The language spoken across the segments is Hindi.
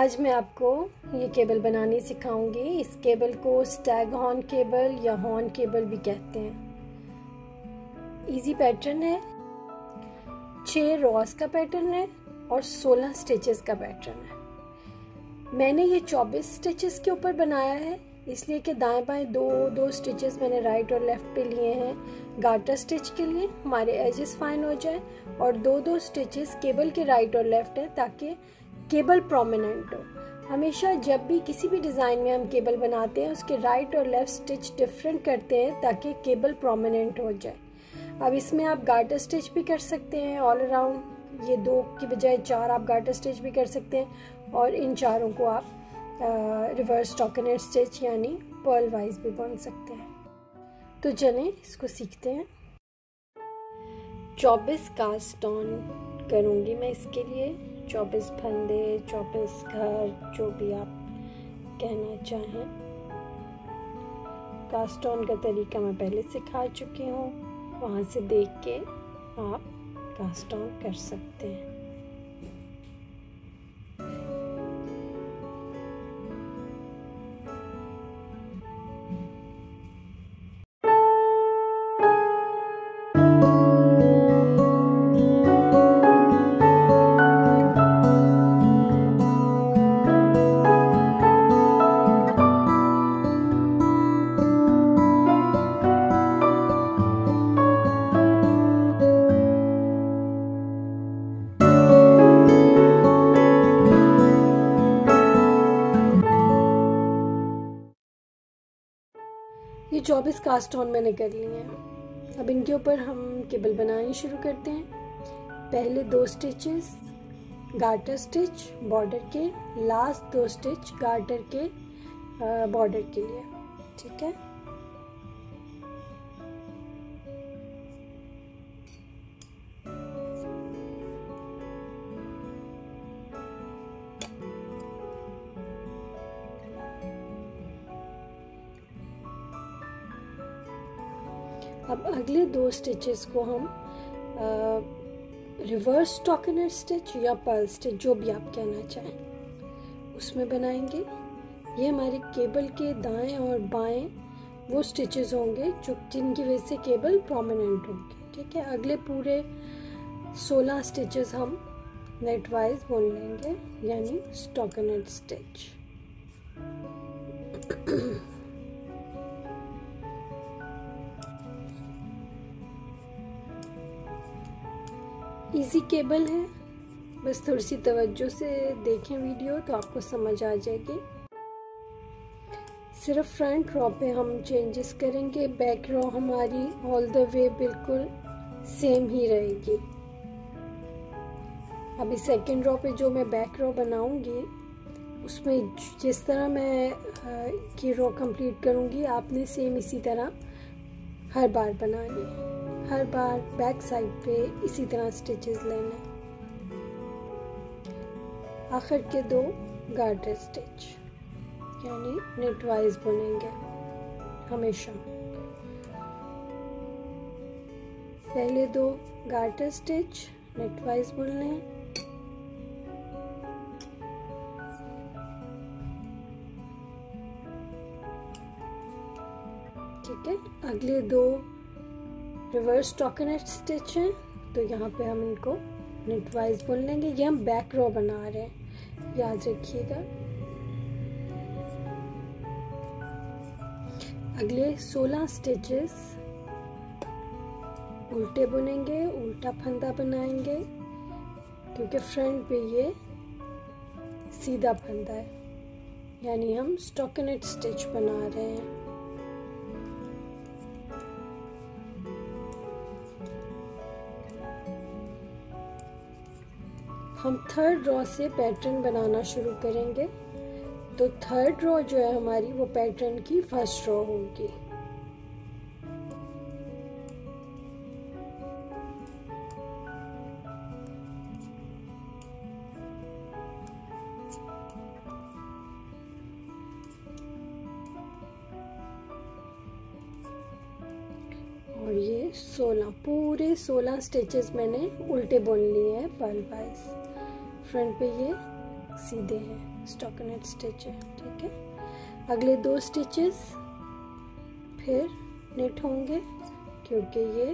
आज मैं आपको ये केबल बनानी सिखाऊंगी। इस केबल को स्टैग हॉर्न केबल या हॉर्न केबल भी कहते हैं। इजी पैटर्न है, 6 रॉस का पैटर्न है और 16 स्टिचेस का पैटर्न है। मैंने ये 24 स्टिचेस के ऊपर बनाया है, इसलिए कि दाएं बाएं दो स्टिचेस मैंने राइट और लेफ्ट पे लिए हैं गार्टर स्टिच के लिए, हमारे एजेस फाइन हो जाए, और दो स्टिचेस केबल के राइट और लेफ्ट है ताकि केबल प्रोमिनेंट हो। हमेशा जब भी किसी भी डिज़ाइन में हम केबल बनाते हैं उसके राइट और लेफ्ट स्टिच डिफरेंट करते हैं ताकि केबल प्रोमिनेंट हो जाए। अब इसमें आप गार्टर स्टिच भी कर सकते हैं ऑल अराउंड, ये 2 की बजाय 4 आप गार्टर स्टिच भी कर सकते हैं, और इन चारों को आप रिवर्स स्टॉकिनेट स्टिच यानी पर्ल वाइज भी बुन सकते हैं। तो चलें इसको सीखते हैं। 24 कास्ट ऑन करूँगी मैं इसके लिए, 24 फंदे, 24 घर, जो भी आप कहना चाहें। कास्ट ऑन का तरीका मैं पहले सिखा चुकी हूँ, वहाँ से देख के आप कास्ट ऑन कर सकते हैं। ये 24 कास्ट ऑन मैंने कर लिए हैं। अब इनके ऊपर हम केबल बनानी शुरू करते हैं। पहले 2 स्टिचेस गार्टर स्टिच बॉर्डर के, लास्ट 2 स्टिच गार्टर के बॉर्डर के लिए, ठीक है। अब अगले 2 स्टिचेस को हम रिवर्स स्टॉकिनेट स्टिच या पर्ल स्टिच, जो भी आप कहना चाहें, उसमें बनाएंगे। ये हमारे केबल के दाएं और बाएं वो स्टिचेस होंगे जो जिनकी वजह से केबल प्रोमिनेंट होगी, ठीक है। अगले पूरे 16 स्टिचेस हम नेट वाइज बुन लेंगे यानी स्टॉकिनेट स्टिच। इजी केबल है, बस थोड़ी सी तवज्जो से देखें वीडियो तो आपको समझ आ जाएगी। सिर्फ फ्रंट रॉ पे हम चेंजेस करेंगे, बैक रॉ हमारी ऑल द वे बिल्कुल सेम ही रहेगी। अभी सेकंड रॉ पे जो मैं बैक रॉ बनाऊंगी उसमें जिस तरह मैं की रॉ कंप्लीट करूंगी आपने सेम इसी तरह हर बार बनानी है। हर बार बैक साइड पे इसी तरह स्टिचेस लेने। आखिर के 2 गार्टर स्टिच यानी नेट वाइज बुनेंगे हमेशा। पहले 2 गार्टर स्टिच नेट वाइज बुन लें, ठीक है। अगले 2 रिवर्स स्टॉकिनेट स्टिच हैं, तो यहाँ पे हम इनको नेट वाइज बुन लेंगे। ये हम बैक रो बना रहे हैं, याद रखिएगा। अगले 16 स्टिचेस उल्टे बुनेंगे, उल्टा फंदा बनाएंगे क्योंकि फ्रंट पे ये सीधा फंदा है, यानी हम स्टॉकिनेट स्टिच बना रहे हैं। हम 3rd रॉ से पैटर्न बनाना शुरू करेंगे, तो 3rd रॉ जो है हमारी वो पैटर्न की 1st रॉ होगी। और ये 16 पूरे 16 स्टिचेस मैंने उल्टे बुन लिए हैं पर्ल वाइज। फ्रंट पे ये सीधे हैं स्टॉकिनेट स्टिच है, ठीक है। अगले 2 स्टिचेस फिर नेट होंगे क्योंकि ये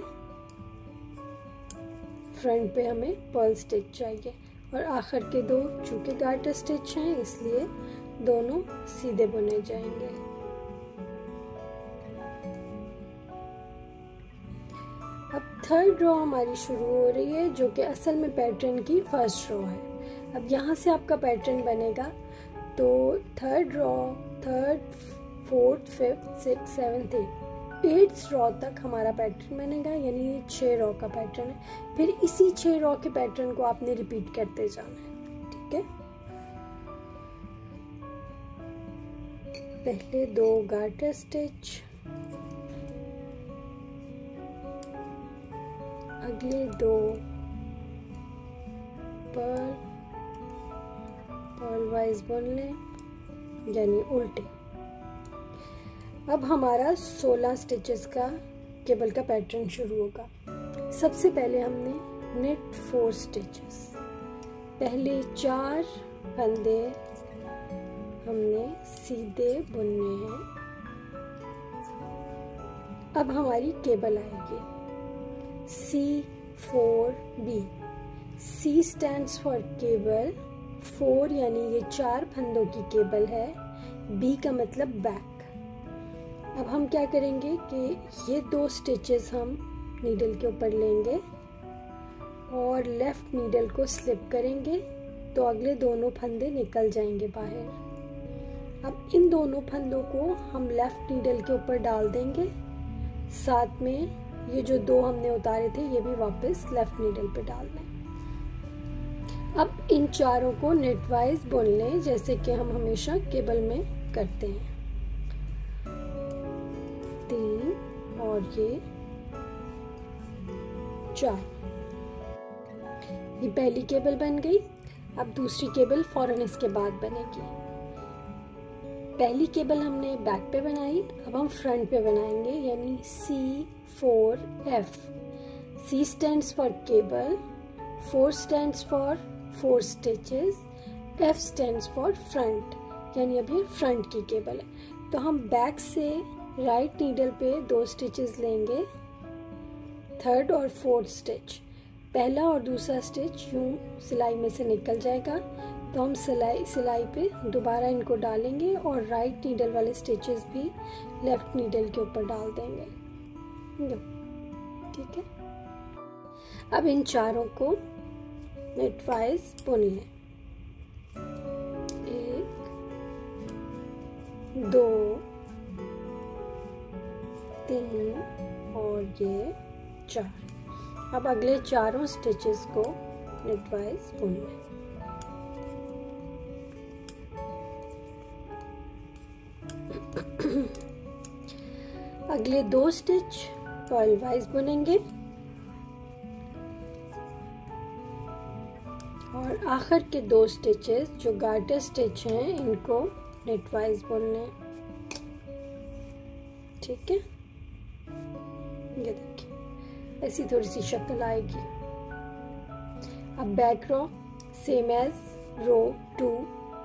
फ्रंट पे हमें पर्ल स्टिच चाहिए, और आखिर के 2 चूंकि गार्टर स्टिच हैं इसलिए दोनों सीधे बुने जाएंगे। अब 3rd रो हमारी शुरू हो रही है जो कि असल में पैटर्न की 1st रो है। अब यहाँ से आपका पैटर्न बनेगा तो 3rd रो, 3rd, 4th, 5th, 6th, 7th, 8th रो तक हमारा पैटर्न बनेगा, यानी ये 6 रो का पैटर्न है। फिर इसी 6 रो के पैटर्न को आपने रिपीट करते जाना है, ठीक है। पहले 2 गार्टर स्टिच, अगले 2 पर्ल वाइज बुन लें, यानी उल्टे। अब हमारा 16 स्टिचेस का केबल का पैटर्न शुरू होगा। सबसे पहले हमने नेट 4 स्टिचेस, पहले 4 फंदे हमने सीधे बुनने हैं। अब हमारी केबल आएगी C4B। C stands for cable, 4 यानी ये 4 फंदों की केबल है, B का मतलब बैक। अब हम क्या करेंगे कि ये 2 स्टिचेस हम नीडल के ऊपर लेंगे और लेफ्ट नीडल को स्लिप करेंगे तो अगले दोनों फंदे निकल जाएंगे बाहर। अब इन दोनों फंदों को हम लेफ्ट नीडल के ऊपर डाल देंगे, साथ में ये जो 2 हमने उतारे थे ये भी वापस लेफ्ट नीडल पे डाल दें। अब इन चारों को नेट वाइज बुन लें जैसे कि हम हमेशा केबल में करते हैं। 3 और ये 4, ये पहली केबल बन गई। अब दूसरी केबल फौरन इसके बाद बनेगी। पहली केबल हमने बैक पे बनाई, अब हम फ्रंट पे बनाएंगे, यानी C4F। C stands for cable, 4 stands for 4 stitches, F stands for front, यानी अभी फ्रंट की केबल है। तो हम बैक से राइट नीडल पे 2 स्टिचेस लेंगे, 3rd और 4th स्टिच। पहला और दूसरा स्टिच यूं सिलाई में से निकल जाएगा तो हम सिलाई पे दोबारा इनको डालेंगे और राइट नीडल वाले स्टिचेस भी लेफ्ट नीडल के ऊपर डाल देंगे, ठीक है। अब इन चारों को नेट वाइज बुन लें। 1, 2, 3 और ये 4। अब अगले चारों स्टिचेस को नेट वाइज बुन लें। अगले 2 स्टिच पर्ल वाइज बुनेंगे और आखिर के 2 स्टिचेस जो गार्टर स्टिच हैं इनको नेट वाइज बुनने, ठीक है। ये देखिए ऐसी थोड़ी सी शक्ल आएगी। अब बैक रो सेम एज रो 2,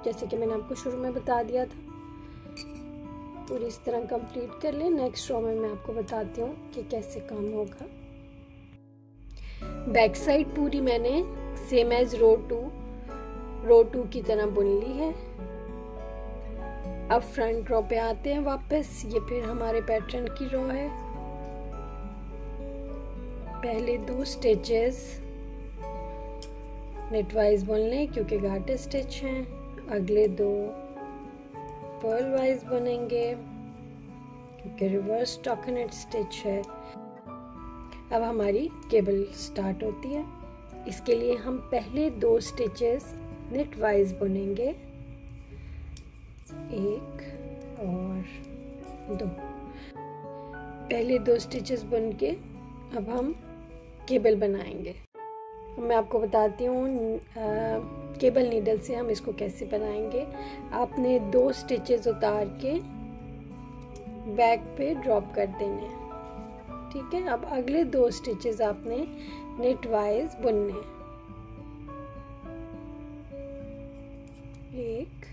जैसे कि मैंने आपको शुरू में बता दिया था, पूरी इस तरह कंप्लीट कर लें। नेक्स्ट रो में मैं आपको बताती हूँ कि कैसे काम होगा। बैक साइड पूरी मैंने सेम एज रो 2 की तरह बुन ली है। अब फ्रंट रो पे आते हैं वापस। ये फिर हमारे पैटर्न की रो है। पहले 2 स्टिचेस नेट वाइज बुन लें क्योंकि गार्टर स्टिच हैं। अगले 2 पर्ल वाइज बुनेंगे क्योंकि रिवर्स स्टॉकिनेट स्टिच है। अब हमारी केबल स्टार्ट होती है। इसके लिए हम पहले 2 स्टिचेस नेट वाइज बुनेंगे, 1 और 2। पहले 2 स्टिचेस बुन के अब हम केबल बनाएंगे। मैं आपको बताती हूँ केबल नीडल से हम इसको कैसे बनाएंगे। आपने 2 स्टिचेस उतार के बैक पे ड्रॉप कर देने हैं, ठीक है। अब अगले 2 स्टिचेस आपने नेट वाइज बुनने हैं, 1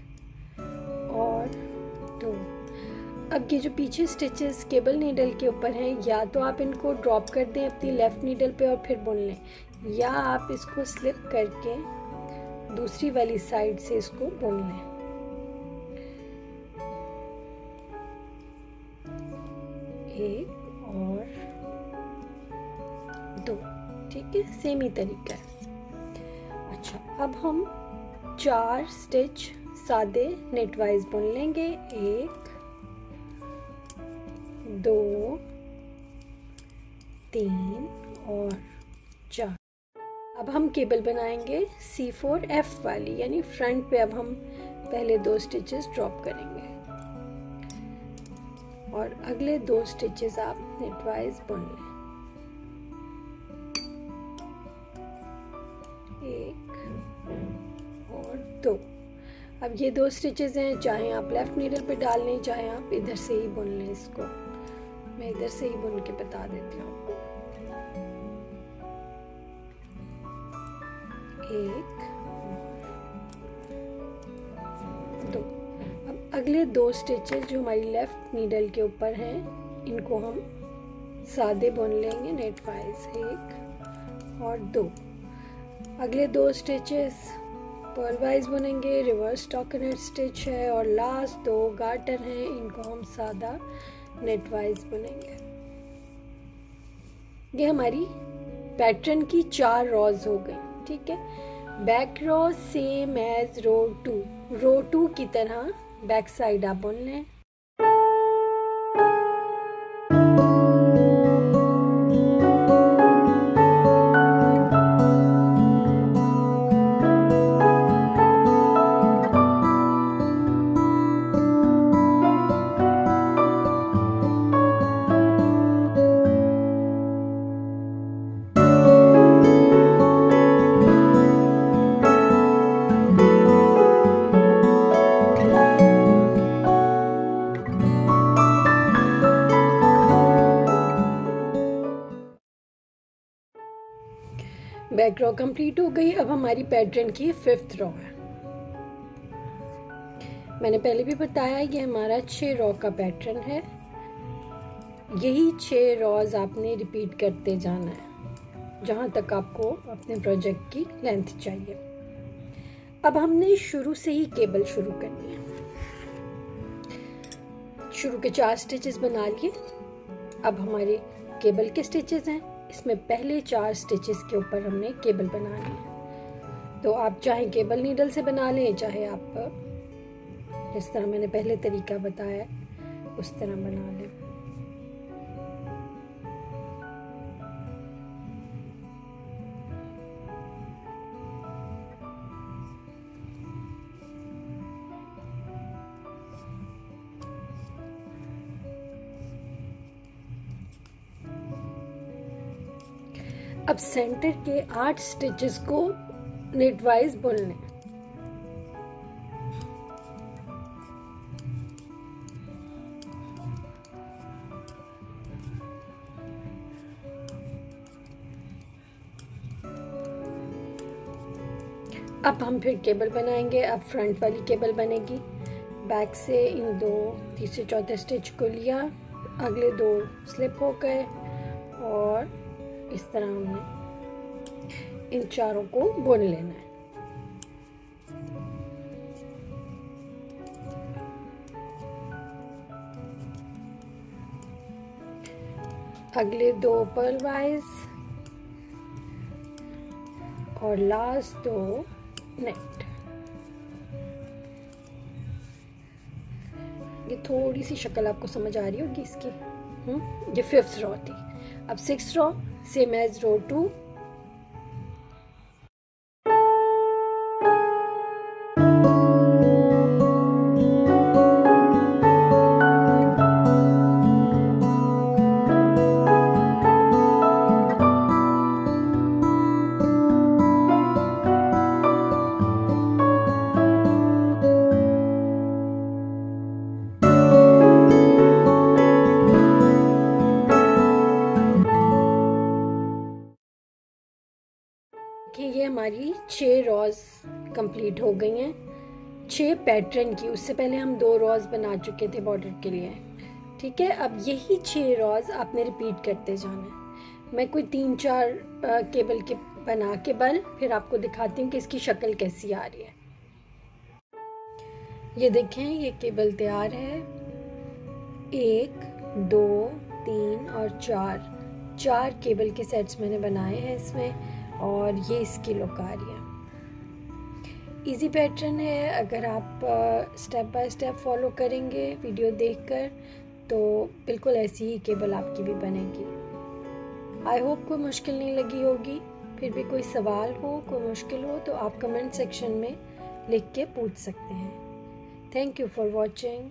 अब ये जो पीछे स्टिचेस केबल नीडल के ऊपर हैं, या तो आप इनको ड्रॉप कर दें अपनी लेफ़्ट नीडल पे और फिर बुन लें, या आप इसको स्लिप करके दूसरी वाली साइड से इसको बुन लें। एक और दो, ठीक है, सेम ही तरीका है। अच्छा, अब हम 4 स्टिच सादे नेटवाइज बुन लेंगे। 1 2 3 और 4। अब हम केबल बनाएंगे C4F वाली, यानी फ्रंट पे अब हम पहले 2 स्टिचेस ड्रॉप करेंगे और अगले 2 स्टिचेस आप नेटवाइज बुन लें। 1 और 2। अब ये 2 स्टिचेस हैं, चाहे आप लेफ्ट नीडल पे डाल लें, चाहे आप इधर से ही बुन लें इसको। मैं इधर से ही बुन के बता देती हूँ आपको। 1 2। अब अगले 2 स्टिचेस जो हमारी लेफ्ट नीडल के ऊपर हैं, इनको हम सादे बुन लेंगे नेटवाइज। 1 और 2। अगले 2 स्टिचेस पर्ल वाइज बुनेंगे, रिवर्स स्टॉकिनेट स्टिच है, और लास्ट 2 गार्टर हैं, इनको हम सादा नेटवाइज बुनेंगे। ये हमारी पैटर्न की 4 रॉज हो गई, ठीक है। बैक रो सेम एज रो 2, रो 2 की तरह बैक साइड आप बुन लें। बैक रो कंप्लीट हो गई। अब हमारी पैटर्न की 5th रो है। मैंने पहले भी बताया ये हमारा 6 रो का पैटर्न है। यही 6 रोज आपने रिपीट करते जाना है जहां तक आपको अपने प्रोजेक्ट की लेंथ चाहिए। अब हमने शुरू से ही केबल शुरू करनी है। शुरू के 4 स्टिचेस बना लिए। अब हमारे केबल के स्टिचेस हैं, इसमें पहले 4 स्टिचेस के ऊपर हमने केबल बनानी है। तो आप चाहे केबल नीडल से बना लें, चाहे आप जिस तरह मैंने पहले तरीका बताया उस तरह बना लें। अब सेंटर के 8 स्टिचेस को नेटवाइज बुन लें। अब हम फिर केबल बनाएंगे। अब फ्रंट वाली केबल बनेगी। बैक से इन 2 तीसरे चौथे स्टिच को लिया, अगले 2 स्लिप हो गए और इस तरह हमने इन चारों को बुन लेना है। अगले 2 पर्ल वाइज और लास्ट 2 नेट। ये थोड़ी सी शक्ल आपको समझ आ रही होगी इसकी। ये 5th रो थी। अब 6th रो सेम एज रो 2। ये हमारी 6 रॉज कंप्लीट हो गई हैं। 6 पैटर्न की। उससे पहले हम 2 रॉज बना चुके थे बॉर्डर के लिए। ठीक है, अब यही 6 रॉज आपने रिपीट करते जाना है। मैं कोई 3-4 केबल के बना के बल फिर आपको दिखाती हूँ कि इसकी शक्ल कैसी आ रही है। ये देखें, ये केबल तैयार है। 1 2 3 और 4 केबल के सेट्स मैंने बनाए हैं इसमें, और ये इसकी लुक आ रही है। इजी पैटर्न है, अगर आप स्टेप बाय स्टेप फॉलो करेंगे वीडियो देखकर तो बिल्कुल ऐसी ही केबल आपकी भी बनेगी। आई होप कोई मुश्किल नहीं लगी होगी। फिर भी कोई सवाल हो, कोई मुश्किल हो तो आप कमेंट सेक्शन में लिख के पूछ सकते हैं। Thank you for watching.